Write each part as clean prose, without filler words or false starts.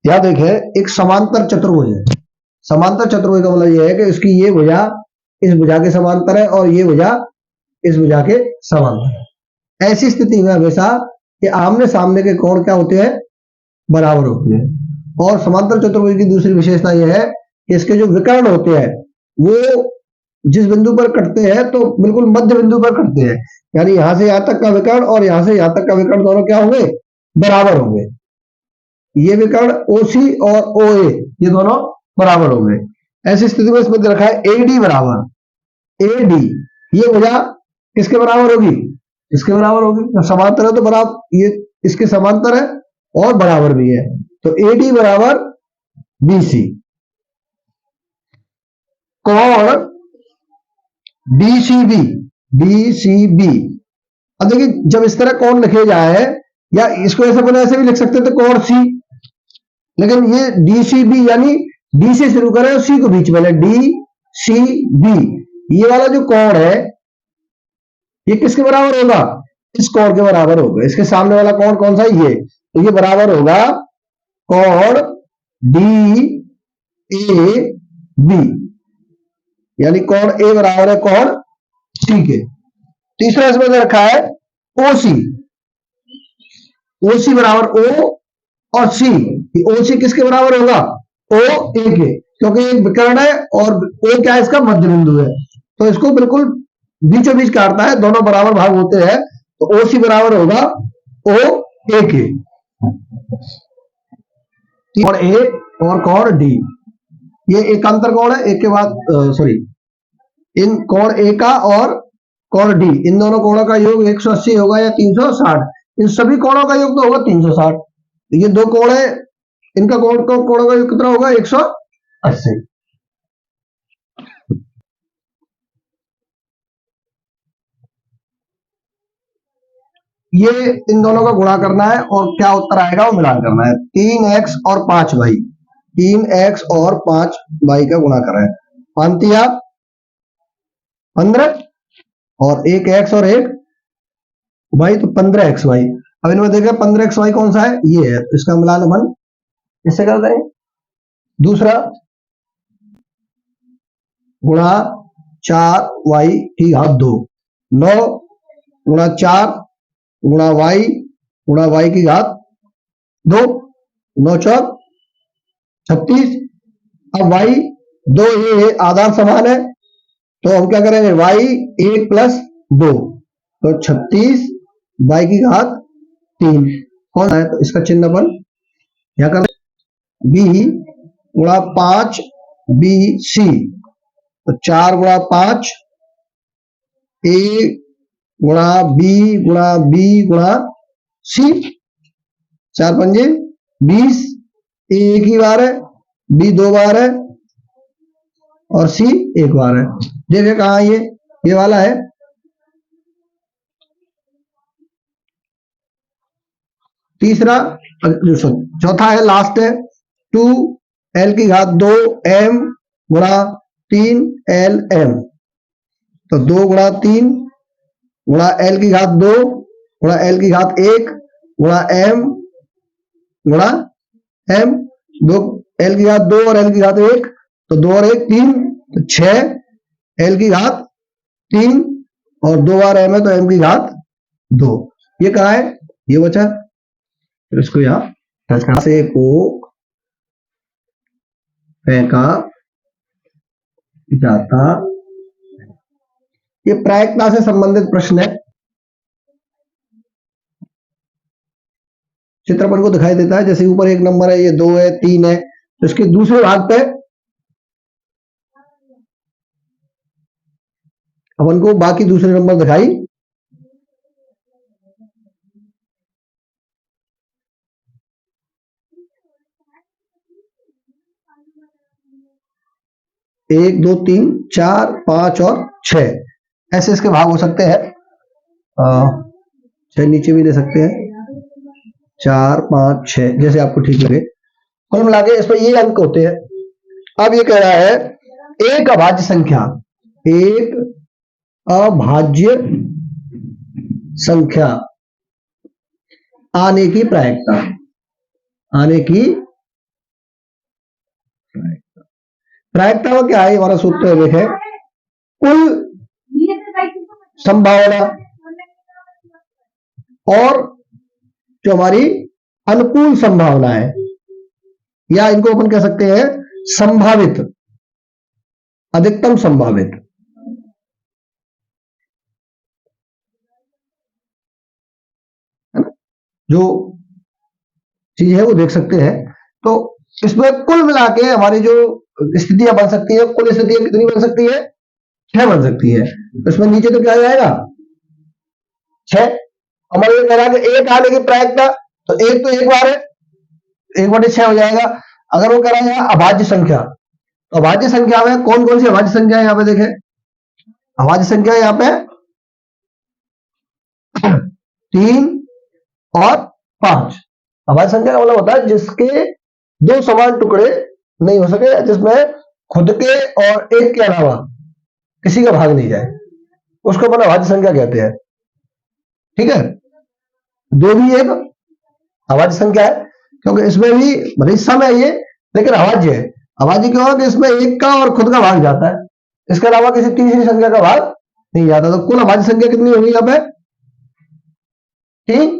या देखें एक समांतर चतुर्भुज है। समांतर चतुर्भुज का मतलब यह है कि इसकी ये भुजा इस भुजा के समांतर है और ये भुजा इस भुजा के समांतर है। ऐसी स्थिति में हमेशा ये आमने सामने के कोण क्या होते हैं, बराबर होते हैं। और समांतर चतुर्भुज की दूसरी विशेषता यह है कि इसके जो विकर्ण होते हैं वो जिस बिंदु पर कटते हैं तो बिल्कुल मध्य बिंदु पर कटते हैं, यानी यहां से यहां तक का विकर्ण और यहां से यहां तक का विकर्ण दोनों क्या होंगे, बराबर होंगे। ये विकर्ण OC और OA ये दोनों बराबर होंगे। ऐसी स्थिति में इसमें रखा है AD बराबर AD, ये भुजा किसके बराबर होगी, इसके बराबर होगी। जब समांतर है तो बराबर ये इसके समांतर है और बराबर भी है, तो AD बराबर BC। कोण DCB अब देखिए जब इस तरह कोण लिखे जाए या इसको ऐसे बना ऐसे भी लिख सकते थे कोण C, लेकिन ये DCB यानी D से शुरू करें और C को बीच में DCB, ये वाला जो कोण है ये किसके बराबर होगा, इस कोण के बराबर होगा। इसके सामने वाला कोण कौन सा है, ये, तो ये बराबर होगा कोण DAB, यानी कोण A बराबर है कोण C के। तीसरा इसमें रखा है OC, OC बराबर O और C, OC किसके बराबर होगा, OA के, क्योंकि एक विकर्ण है और O क्या है, इसका मध्य बिंदु है, तो इसको बिल्कुल बीचों बीच काटता है, दोनों बराबर भाग होते हैं, तो OC बराबर होगा OA के। कोण A और कोण D ये एकांतर कोण है, एक के बाद सॉरी इन कोण A का और कोण D इन दोनों कोणों का योग 180 होगा या 360, इन सभी कोणों का योग तो होगा 360। ये दो कोण है, इनका कोणों का योग कितना होगा, 180। ये इन दोनों का गुणा करना है और क्या उत्तर आएगा वो मिलान करना है। 3x और 5y, 3x और 5y का गुणा कर रहे हैं, 15 और एक x और एक y, तो 15xy। अब इनमें देखा 15xy कौन सा है, ये है, इसका मिलान अपन इससे कर दें। दूसरा गुणा 4y की घात 2, 9 गुणा 4 गुणा y की घात 2, 9 चौक 36। अब y 2 ये आधार समान है, तो हम क्या करेंगे y 1 + 2, तो 36 y की घात 3 कौन है, तो इसका चिन्ह अपन क्या कर b गुणा 5 BC, तो 4 गुणा 5 A गुणा B गुणा B गुणा C, 4 पंजे 20, A एक ही बार है, B 2 बार है और C 1 बार है। देखिए कहा ये वाला है। तीसरा चौथा है लास्ट है 2l की घात 2 m गुणा 3lm, तो 2 गुणा 3 गुणा l की घात 2 गुणा l की घात 1 गुणा m गुणा m, 2 l की घात 2 और l की घात 1, तो 2 और 1 3, तो 6 l की घात 3 और 2 बार m है तो m की घात 2। ये कहा है, ये बचा, फिर इसको यहां से को फेंका जाता। ये प्रायिकता से संबंधित प्रश्न है, चित्रपट को दिखाई देता है, जैसे ऊपर 1 नंबर है, ये 2 है 3 है, तो इसके दूसरे भाग पे अपन को बाकी दूसरे नंबर दिखाई। एक 2 3 4 5 और 6 ऐसे इसके भाग हो सकते हैं। 6 नीचे भी दे सकते हैं, 4 5 6 जैसे आपको ठीक लगे। कुल मिला के इसमें ये अंक होते हैं। अब ये कह रहा है एक अभाज्य संख्या, एक अभाज्य संख्या आने की प्रायिकता, आने की प्रायिकता में क्या है, हमारा सूत्र है, देखें, कुल संभावना और जो हमारी अनुकूल संभावना है, या इनको अपन कह सकते हैं संभावित, अधिकतम संभावित। जो चीज है वो देख सकते हैं। तो इसमें कुल मिला के हमारी जो स्थितियां बन सकती है, कुल स्थितियां कितनी बन सकती है, 6 बन सकती है। तो इसमें नीचे तो क्या आ जाएगा, 6। हमारे ये कह रहा है कि एक आने की प्रायिकता, तो एक तो एक बार है, 1/6 हो जाएगा। अगर वो कह रहा है अभाज्य संख्या, तो अभाज्य संख्या में कौन कौन सी अभाज्य संख्या है, यहाँ पे देखें, अभाज्य संख्या यहाँ पे 3 और 5। अभाज्य संख्या का मतलब होता है जिसके दो समान टुकड़े नहीं हो सके, जिसमें खुद के और एक के अलावा किसी का भाग नहीं जाए, उसको अपन अभाज्य संख्या कहते हैं। ठीक है, 2 भी एक अभाज्य संख्या है, क्योंकि इसमें भी भले सम है ये, लेकिन अभाज्य है। अभाज्य क्यों है कि इसमें एक का और खुद का भाग जाता है, इसके अलावा किसी तीसरी संख्या का भाग नहीं जाता। तो कुल अभाज्य संख्या कितनी होगी यहाँ पे, 3,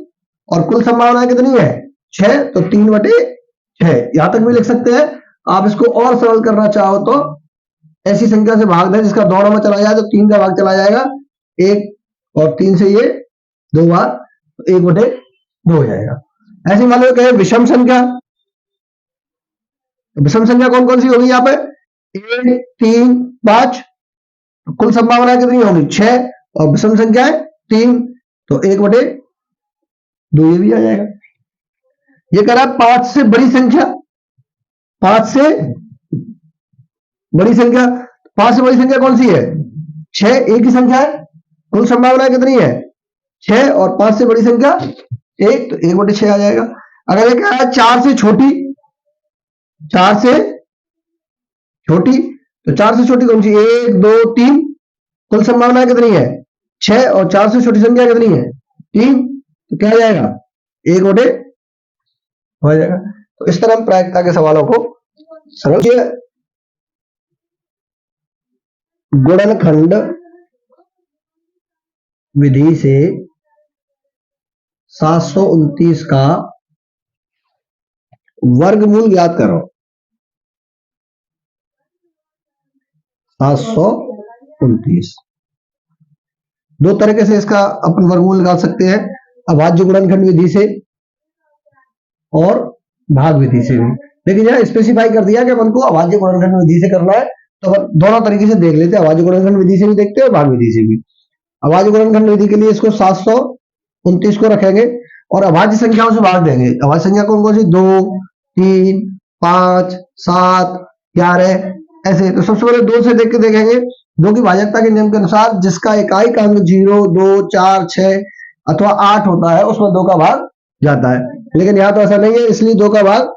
और कुल संभावना कितनी है, 6। तो 3/6 यहां तक भी लिख सकते हैं। आप इसको और सरल करना चाहो तो ऐसी संख्या से भाग दें जिसका दोनों में चला जाए, तो 3 का भाग चला जाएगा, 1 और 3 से ये 2 बार, 1/2 हो जाएगा। ऐसे मान लो कहें विषम संख्या, विषम संख्या कौन कौन सी होगी यहाँ पे, 1, 3, 5। कुल संभावना कितनी होगी, 6, और विषम संख्या है 3, तो 1/2 ये भी आ जाएगा। ये कह रहा है 5 से बड़ी संख्या, 5 से बड़ी संख्या, 5 से बड़ी संख्या कौन सी है, 6, एक ही संख्या है, कुल संभावना कितनी है, 6, और 5 से बड़ी संख्या 1, तो 1/6 आ जाएगा। अगर ये कह रहा है 4 से छोटी, 4 से छोटी, तो 4 से छोटी कौन सी, 1, 2, 3, कुल संभावना कितनी है, 6, और 4 से छोटी संख्या कितनी है, 3, तो क्या आ जाएगा, 1/2 हो जाएगा। तो इस तरह हम प्रायिकता के सवालों को समझिए। गुणनखंड विधि से 729 का वर्गमूल ज्ञात करो। 729 दो तरीके से इसका अपन वर्गमूल निकाल सकते हैं, अभाज्य गुणनखंड विधि से और भाग विधि से भी। लेकिन यहाँ स्पेसिफाई कर दिया कि अपन को अभाज्य गुणनखंड विधि से करना है, तो अपन दोनों तरीके से देख लेते हैं, अभाज्य गुणनखंड विधि से भी देखते हैं, भाग विधि से भी। अभाज्य गुणनखंड विधि के लिए इसको 729 को रखेंगे और अभाज्य संख्याओं से भाग देंगे। अभाज्य संख्या कौन कौन सी, 2, 3, 5, 7, 11, ऐसे। तो सबसे पहले 2 से देख के देखेंगे, 2 की भाजकता के नियम के अनुसार जिसका इकाई का अंक 0, 2, 4, 6 अथवा 8 होता है, उसमें 2 का भाग जाता है। लेकिन यहाँ तो ऐसा नहीं है, इसलिए 2 का भाग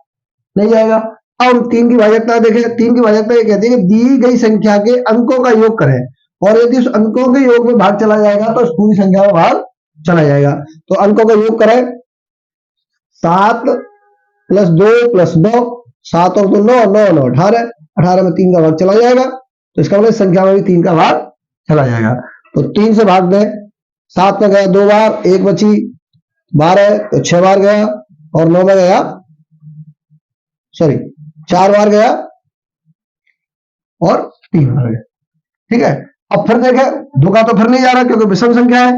नहीं जाएगा। अब हम 3 की भाजकता देखें। 3 की भाजकता ये कहती है कि दी गई संख्या के अंकों का योग करें, और यदि उस अंकों के योग में भाग चला जाएगा तो उस पूरी संख्या में भाग चला जाएगा। तो अंकों का योग करें, 7 + 2 + 9, 7 और 2 9, 9 9 18, 18 में 3 का भाग चला जाएगा, तो इसका मतलब संख्या में भी 3 का भाग चला जाएगा। तो 3 से भाग दें, 7 में गया 2 बार, 1 बची, 12 तो 6 बार गया, और 9 में गया, सॉरी 4 बार गया और 3 बार गया। ठीक है, अब फिर देखें, 2 का तो फिर नहीं जा रहा क्योंकि विषम संख्या है।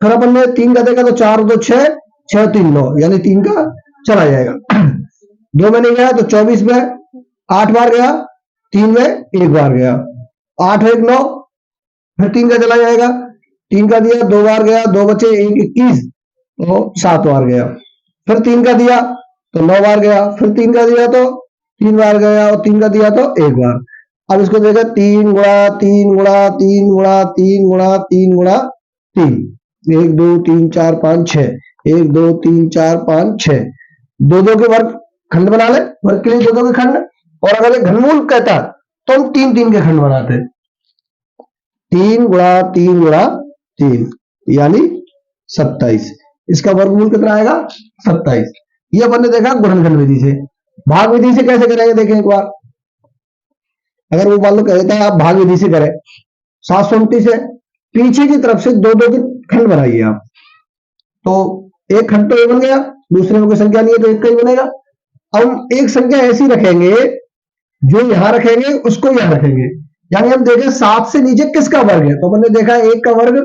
फिर अपन ने 3 का देखा तो 4 2 6, 6 3 9, यानी 3 का चला जाएगा। 2 में नहीं गया तो 24 में 8 बार गया, 3 में 1 बार गया, 8 1 9, फिर 3 का चला जाएगा, 3 का दिया 2 बार गया, 2 बचे 1 21, तो 7 बार गया। फिर 3 का दिया तो 9 बार गया, फिर 3 का दिया तो 3 बार गया, और 3 का दिया तो 1 बार। अब इसको देखा, 3 गुणा 3 गुणा 3 गुणा 3 गुणा 3 गुणा 3, 1 2 3 4 5 6, 1 2 3 4 5 6, 2 2 के वर्ग खंड बना ले, वर्ग के लिए 2 2 के खंड। और अगर ये घनमूल कहता तो हम 3 3 के खंड बनाते, 3 गुणा 3 गुणा 3 यानी 27। इसका वर्गमूल कितना आएगा, 27। ये अपन ने देखा गुणनखंड विधि से। भाग विधि से कैसे करेंगे देखें एक बार। अगर वो मान लो कह देता है आप भाग विधि से करें, 729 है, पीछे की तरफ से दो दो के खंड बनाइए आप, तो एक खंड तो ये बन गया, दूसरे में कोई संख्या नहीं है तो एक का ही बनेगा। अब हम एक संख्या ऐसी रखेंगे, जो यहां रखेंगे उसको यहां रखेंगे, यानी हम देखें 7 से नीचे किसका वर्ग है, तो हमने देखा 1 का वर्ग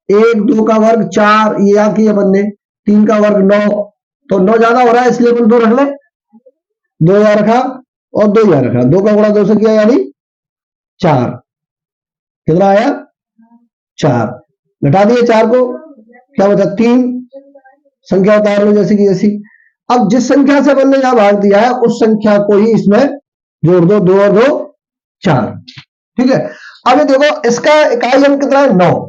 1, 2 का वर्ग 4, ये यहां किया अपन ने, 3 का वर्ग 9, तो 9 ज्यादा हो रहा है इसलिए अपन 2 रख ले, 2 यहां रखा और 2 यहां रखा, 2 का गुणा 2 से किया यानी 4, कितना आया 4, घटा दिए 4 को, क्या बचा 3, संख्या उतार लो जैसी की जैसी। अब जिस संख्या से अपन ने यहां भाग दिया है उस संख्या को ही इसमें जोड़ दो, 2 और 2 4, ठीक है। अब ये देखो इसका इकाई अंक कितना है 9,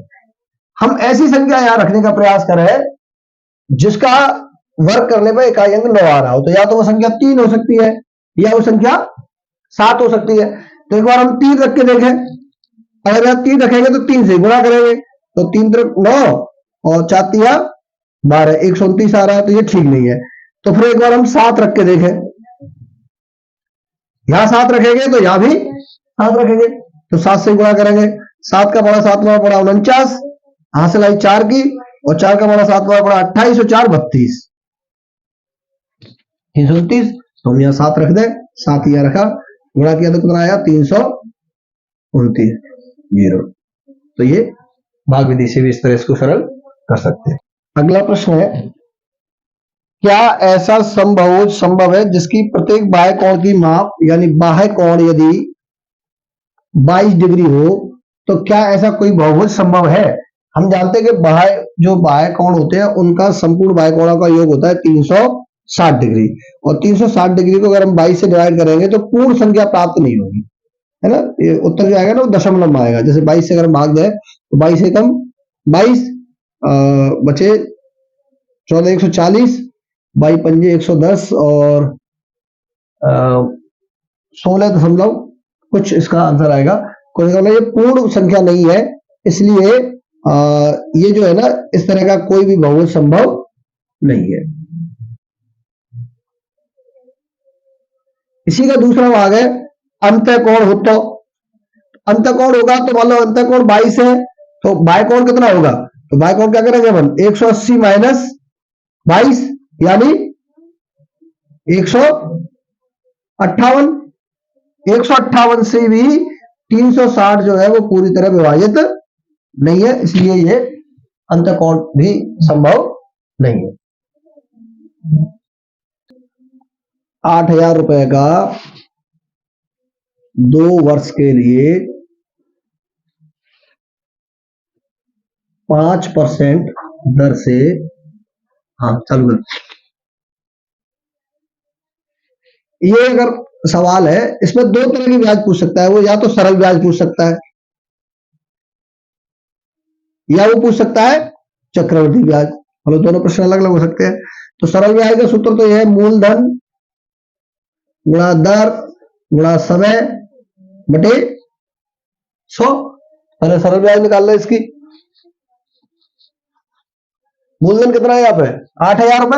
हम ऐसी संख्या यहां रखने का प्रयास करें जिसका वर्ग करने पर इकाई अंक 9 आ रहा हो, तो या तो वो संख्या 3 हो सकती है या वो संख्या 7 हो सकती है। तो एक बार हम 3 रख के देखें, अगर यहां 3 रखेंगे तो 3 से गुणा करेंगे, तो 3 त्रिक 9 और 4 तिया 12, 129 आ रहा है, तो ये ठीक नहीं है। तो फिर एक बार हम 7 रख के देखें, यहां 7 रखेंगे तो यहां भी 7 रखेंगे, तो 7 से गुणा करेंगे, 7 का बड़ा 7 बड़ा 49, हासिल आई 4 की, और 4 का बड़ा 7 बड़ा 28 और 4 32, 329, तो हम यहाँ 7 रख दें, 7 यहाँ रखा, गुणा किया तो कितना आया 329 जीरो। तो ये भाग विधि से भी इस तरह इसको सरल कर सकते हैं। अगला प्रश्न है, क्या ऐसा संभव है जिसकी प्रत्येक बाह्य कोण की माप, यानी बाह्य कोण यदि 22 डिग्री हो, तो क्या ऐसा कोई बहुभुज संभव है? हम जानते हैं कि जो बाह्य कोण होते हैं उनका संपूर्ण बाह्य कोणों का योग होता है 360 डिग्री, और 360 डिग्री को अगर हम 22 से डिवाइड करेंगे तो पूर्ण संख्या प्राप्त नहीं होगी, है ना। ये उत्तर जो आएगा ना वो दशमलव में आएगा, जैसे 22 से अगर हम भाग दें तो 22 से कम 22 बचे 14 140, 22 पंजे 110 और 16 दशमलव कुछ इसका आंसर आएगा। ये पूर्ण संख्या नहीं है, इसलिए ये जो है ना इस तरह का कोई भी बहुभुज संभव नहीं है। इसी का दूसरा भाग है अंतःकोण हो, तो अंतःकोण होगा तो मान लो अंतःकोण 22 है, तो बाह्य कोण कितना होगा, तो बाह्य कोण क्या करेंगे अपन 180 माइनस 22 यानी 158, 158 से भी 360 जो है वो पूरी तरह विभाजित नहीं है, इसलिए ये अंतःकोण भी संभव नहीं है। 8,000 रुपए का 2 वर्ष के लिए 5% दर से, हाँ चालू कर, ये अगर सवाल है इसमें 2 तरह की ब्याज पूछ सकता है वो, या तो सरल ब्याज पूछ सकता है या वो पूछ सकता है चक्रवृद्धि ब्याज, मतलब दोनों प्रश्न अलग अलग हो सकते हैं। तो सरल ब्याज का सूत्र तो यह है मूलधन गुणा दर गुणा समय बटे 100। पहले सरल ब्याज निकाल लो, इसकी मूलधन कितना है यहाँ पे 8,000 रुपए,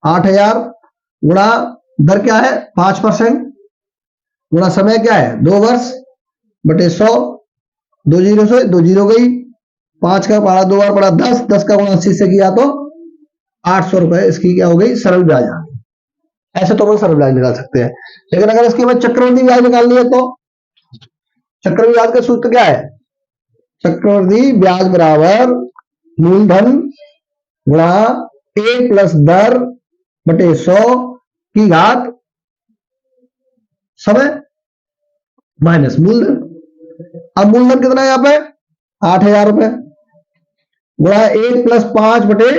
8,000 गुणा दर क्या है 5% गुणा समय क्या है 2 वर्ष बटे 100, 2 जीरो से 2 जीरो गई, 5 का पारा 2 बार पड़ा 10, 10 का गुणा 80 से किया तो 800 रुपए इसकी क्या हो गई सरल ब्याज आ गई। ऐसे तो हम सरल ब्याज निकाल सकते हैं, लेकिन अगर इसके बाद चक्रवृद्धि ब्याज निकालनी है तो चक्रवृद्धि ब्याज का सूत्र क्या है, चक्रवृद्धि ब्याज बराबर मूलधन गुणा ए प्लस दर बटे 100 की घात समय माइनस मूलधन। अब मूलधन कितना है यहाँ पे 8,000 रुपए गुणा 1 प्लस 5 बटे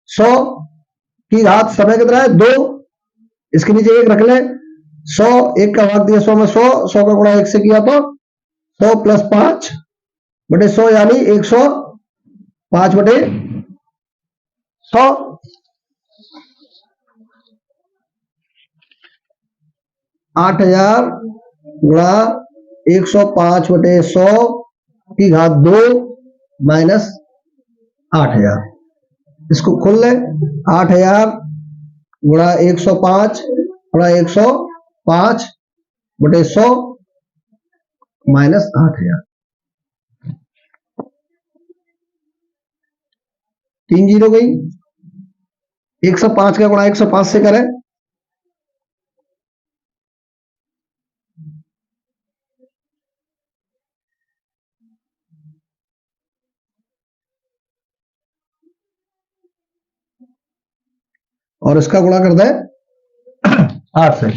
100 की घात समय कितना है 2, इसके नीचे 1 रख ले, 100 1 का भाग दिया 100 में 100, 100 का गुणा 1 से किया तो 100 प्लस 5 बटे 100 यानी 105 बटे 100। 8,000 गुणा 105 बटे 100 की घात 2 माइनस 8,000, इसको खोल ले, 8,000 गुणा 105 गुणा 105 बटे 100 माइनस 8000। 3 जीरो गई। 105 का गुणा 105 से करें, और इसका गुणा कर दे 8 से।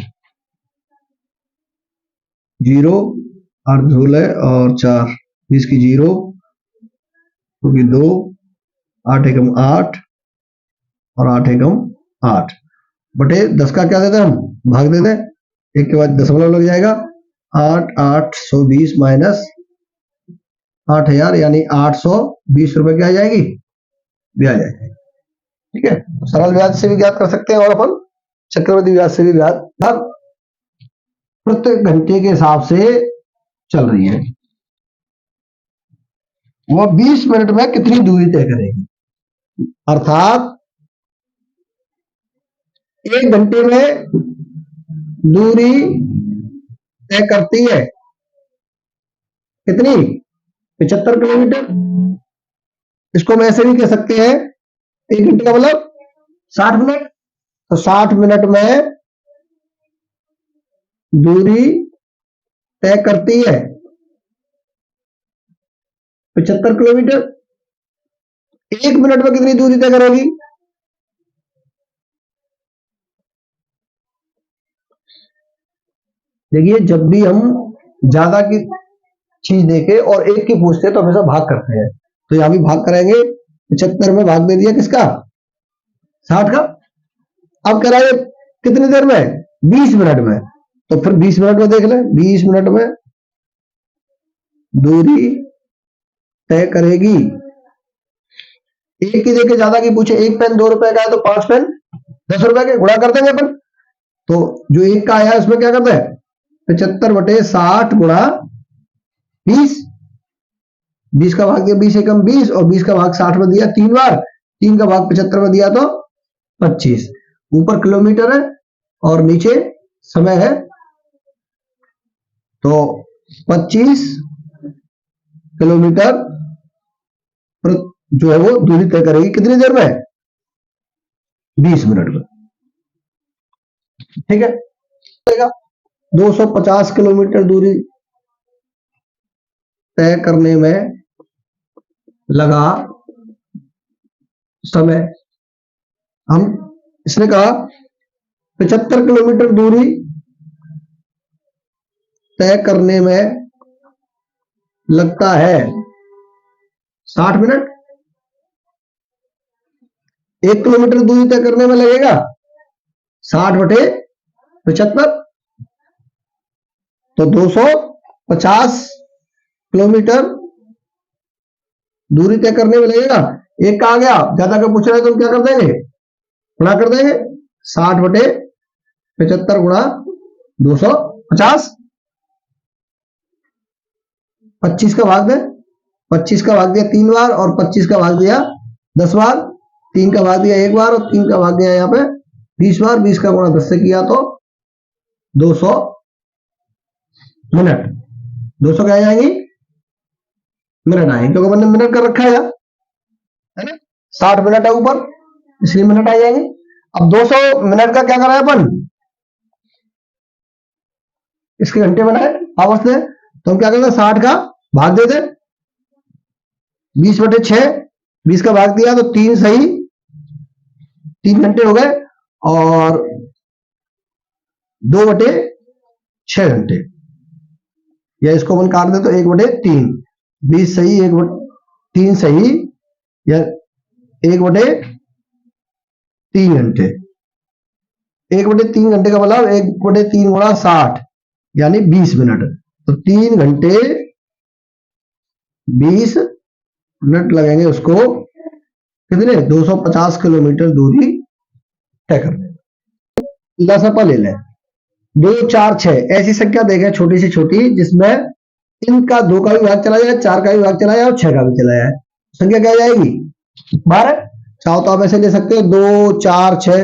0 8 झोले और 4 20 की 0 क्योंकि 2 8 एकम 8 और 8 एकम 8 बटे 10 का क्या देते हम भाग देते, एक के बाद दशमलव लग जाएगा। 8 820 माइनस 8000 यानी 820 रुपए क्या आ जाएगी, ब्याज आएगी। ठीक है, सरल ब्याज से भी ज्ञात कर सकते हैं और अपन चक्रवृद्धि ब्याज से भी ब्याज प्रत्येक घंटे के हिसाब से चल रही है। वह 20 मिनट में कितनी दूरी तय करेगी, अर्थात 1 घंटे में दूरी तय करती है कितनी, 75 किलोमीटर। इसको हम ऐसे भी कह सकते हैं 1 घंटे का मतलब 60 मिनट। तो 60 मिनट में दूरी तय करती है 75 किलोमीटर। 1 मिनट में कितनी दूरी तय करेगी, देखिए जब भी हम ज्यादा की चीज देखे और एक की पूछते हैं तो हमेशा भाग करते हैं। तो यहां भी भाग करेंगे, 75 में भाग दे दिया किसका, 60 का। अब कह रहा है कितनी देर में, 20 मिनट में। तो फिर 20 मिनट में देख ले, 20 मिनट में दूरी तय करेगी। एक की देखे ज्यादा की पूछे, 1 पेन 2 रुपए का है तो 5 पेन 10 रुपए के गुणा कर देंगे अपन। तो जो एक का आया है उसमें क्या करते हैं 75 बटे 60 गुणा 20। 20 का भाग दिया 20 एकम 20 और 20 का भाग 60 में दिया 3 बार, 3 का भाग 75 में दिया तो 25। ऊपर किलोमीटर है और नीचे समय है, तो 25 किलोमीटर जो है वो दूरी तय करेगी कितनी देर में, 20 मिनट में। ठीक है, 250 किलोमीटर दूरी तय करने में लगा समय। हम इसने कहा 75 किलोमीटर दूरी तय करने में लगता है 60 मिनट। 1 किलोमीटर दूरी तय करने में लगेगा 60 बटे 75, तो 250 किलोमीटर दूरी तय करने में लगेगा। एक का आ गया, ज्यादा का पूछ रहा है तो हम क्या कर देंगे, गुणा कर देंगे। 60 बटे 75 गुणा 250। 25 का भाग दे, 25 का भाग दिया 3 बार और 25 का भाग दिया 10 बार। 3 का भाग दिया 1 बार और 3 का भाग दिया यहाँ पे 20 बार। 20 का गुणा 10 से किया तो 200 मिनट। 200 क्या आ जाएंगी, मिनट आएंगे क्योंकि मैंने मिनट कर रखा है ना, 60 मिनट है ऊपर इसलिए मिनट आ जाएंगे। अब 200 मिनट का क्या करा है अपन, इसके घंटे बनाए आपस में, तो हम क्या करते हैं 60 का भाग देते, 20 बटे 6, 20 का भाग दिया तो 3 सही 3 घंटे हो गए और 2 बटे 6 घंटे, या इसको अपन काट दे तो 1 बटे 3। 20 सही 1 बटे 3 सही या 1 बटे 3 घंटे। 1 बटे 3 घंटे का मतलब 1 बटे 3 गुणा 60 यानी 20 मिनट। तो 3 घंटे 20 मिनट लगेंगे उसको कितने 250 किलोमीटर दूरी तय करने में। लसपा ले लें 2 4 6 ऐसी संख्या देखें छोटी से छोटी जिसमें इनका 2 का भी भाग चला जाए, 4 का भी भाग चला जाए और 6 का भी चला जाए, संख्या क्या जाएगी 12। चाहो तो आप ऐसे ले सकते हो 2 4 6।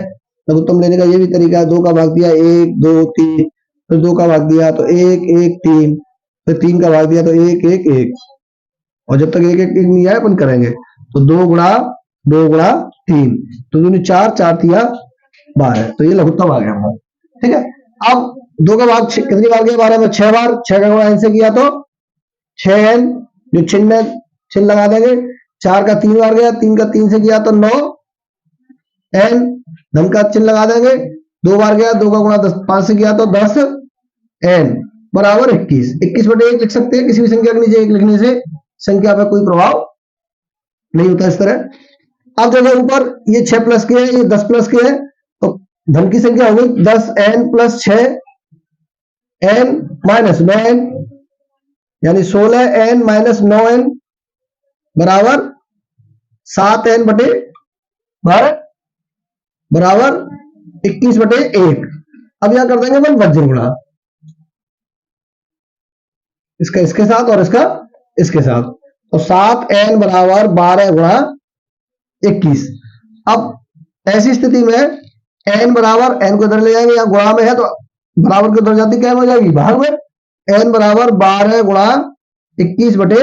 लघुत्तम लेने का ये भी तरीका है, 2 का भाग दिया 1 2 3 फिर 2 का भाग दिया तो 1 1 3, फिर 3 का भाग दिया तो 1 1 1, और जब तक 1 1 1 नहीं आया अपन करेंगे। तो 2 गुणा 2 गुणा 3, तो दूनी 4 4 तिया 12, तो ये लघुत्तम आ गया हमारा। ठीक है, अब 2 का भाग कितनी बार गया 12 में? 6 बार। 6 का गुणा n से किया तो 6n, जो चिन्ह चिन्ह लगा देंगे। 4 का 3 बार गया, 3 का 3 से किया तो 9n, धन का चिन्ह लगा देंगे। 2 बार गया, 2 का गुणा 5 से किया तो 10n बराबर 21। 21 बटे 1 लिख सकते हैं, किसी भी संख्या के नीचे 1 लिखने से संख्या पर कोई प्रभाव नहीं होता इस तरह। अब जैसे ऊपर ये 6 प्लस के है, ये 10 प्लस के है, तो धन की संख्या हो गई 10n plus 6n minus 9n, यानी 16n माइनस 9n बराबर 7n बटे 12 बराबर 21 बटे 1। अब यहां कर देंगे अपन वज्र गुणा, इसका इसके साथ और इसका इसके साथ, तो 7n बराबर 12 गुणा 21। अब ऐसी स्थिति में n बराबर, n को इधर ले जाएंगे, या गुणा में है तो बराबर की उधर जाती क्या हो जाएगी भाग में। n बराबर 12 गुणा 21 बटे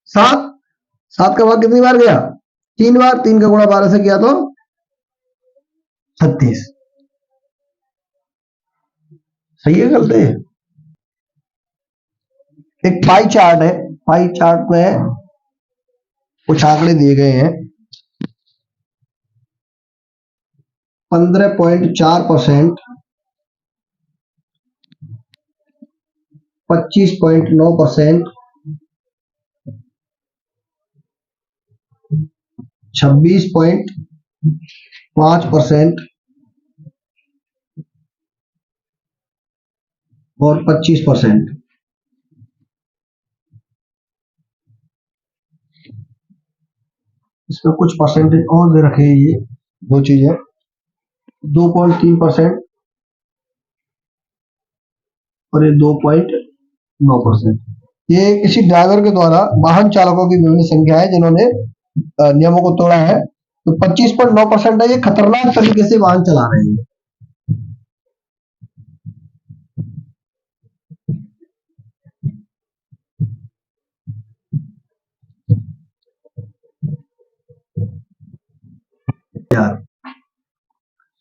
7। 7 का भाग कितनी बार गया? 3 बार। 3 का गुणा 12 से किया तो 36। सही है गलत है? एक पाई चार्ट है, पाई चार्ट में कुछ आंकड़े दिए गए हैं। 15.4%, 25.9%, 26.5% और 25%। इसमें कुछ परसेंटेज और दे रखे हैं, ये दो चीजें। 2.3% और ये 2.9%। ये किसी ड्राइवर के द्वारा वाहन चालकों की विभिन्न संख्या है जिन्होंने नियमों को तोड़ा है। तो 25.9% है, ये खतरनाक तरीके से वाहन चला रहे हैं।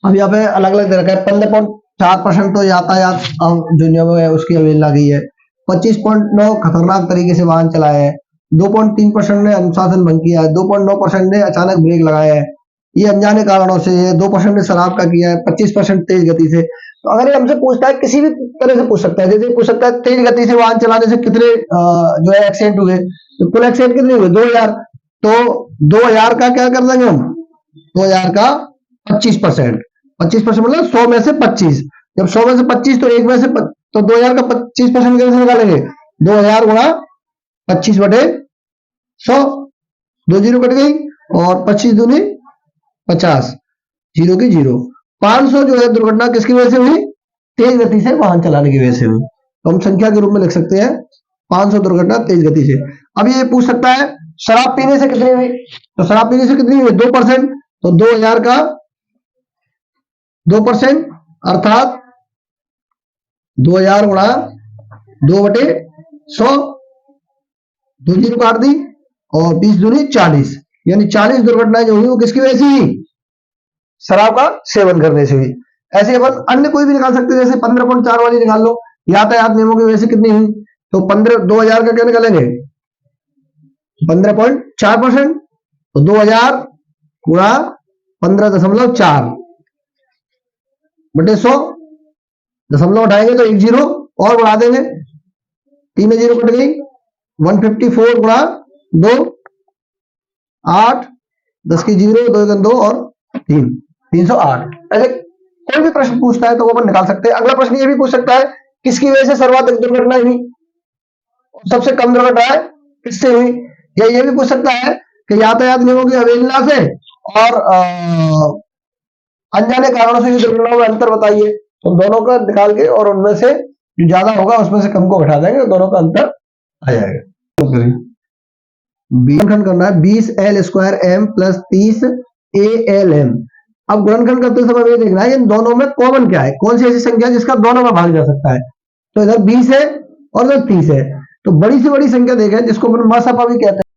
अब यहाँ पे अलग अलग दे रखा है। 15.4% तो यातायात जो नियम है उसकी अवहेलना की है। 25.9 खतरनाक तरीके से वाहन चलाया है। 2.3% ने अनुशासन भंग किया है। 2.9% ने अचानक ब्रेक लगाया है, ये अनजाने कारणों से है। 2% ने शराब का किया है। 25% तेज गति से। तो अगर ये हमसे पूछता है, किसी भी तरह से पूछ सकता है, जैसे पूछ सकता है तेज गति से वाहन चलाने से कितने जो है एक्सीडेंट हुए, तो कुल एक्सीडेंट कितने हुए? 2000। तो 2000 का क्या कर देंगे हम? 2000 का 25%। 25% मतलब 100 में से 25। जब 100 में से 25 तो 1 में से तो 2000 का 25% कैसे निकालेंगे? 2000 गुणा 25 बटे 100, 2 जीरो कट गई, और 25 दूनी 50, जीरो की जीरो। 500 जो है दुर्घटना किसकी वजह से हुई? तेज गति से वाहन चलाने की वजह से हुई। तो हम संख्या के रूप में लिख सकते हैं 500 दुर्घटना तेज गति से। अब ये पूछ सकता है शराब पीने से कितनी हुई, तो शराब पीने से कितनी हुई? 2%। तो 2000 का 2% अर्थात 2000 गुणा 2 बटे 100, 2 जीरो काट दी, और 20 दूनी 40, यानी 40 दुर्घटनाएं जो हुई वो किसकी वजह से हुई? शराब का सेवन करने से हुई। ऐसे अपन अन्य कोई भी निकाल सकते हैं, जैसे 15.4 वाली निकाल लो, यातायात नियमों की वजह से कितनी हुई, तो 2000 का क्या निकालेंगे? 15.4%। तो 2000 गुणा 15.4 बटे 100, दशमलव उठाएंगे तो 1 जीरो और बढ़ा देंगे, 3 जीरो कट गई। 154 गुणा 2, 8, 10 की जीरो, 2 2 और 3, 308। ऐसे कोई भी प्रश्न पूछता है तो वो अपन निकाल सकते हैं। अगला प्रश्न ये भी पूछ सकता है किसकी वजह से सर्वाधिक दुर्घटना हुई, सबसे कम दुर्घटना किससे हुई, या ये भी पूछ सकता है कि यातायात नियमों की अवहेलना से और अनजाने कारणों से दुर्घटनाओं में अंतर बताइए। तो दोनों का निकाल के और उनमें से जो ज्यादा होगा उसमें से कम को घटा देंगे, दोनों का अंतर आ जाएगा। खंड करना है 20L² M प्लस 30 ALM। अब गुणनखंड करते समय ये देखना है इन दोनों में कॉमन क्या है, कौन सी ऐसी संख्या है जिसका दोनों में भाग जा सकता है। तो इधर 20 है और इधर 30 है, तो बड़ी से बड़ी संख्या देखें जिसको अपन मासापा भी कहते हैं।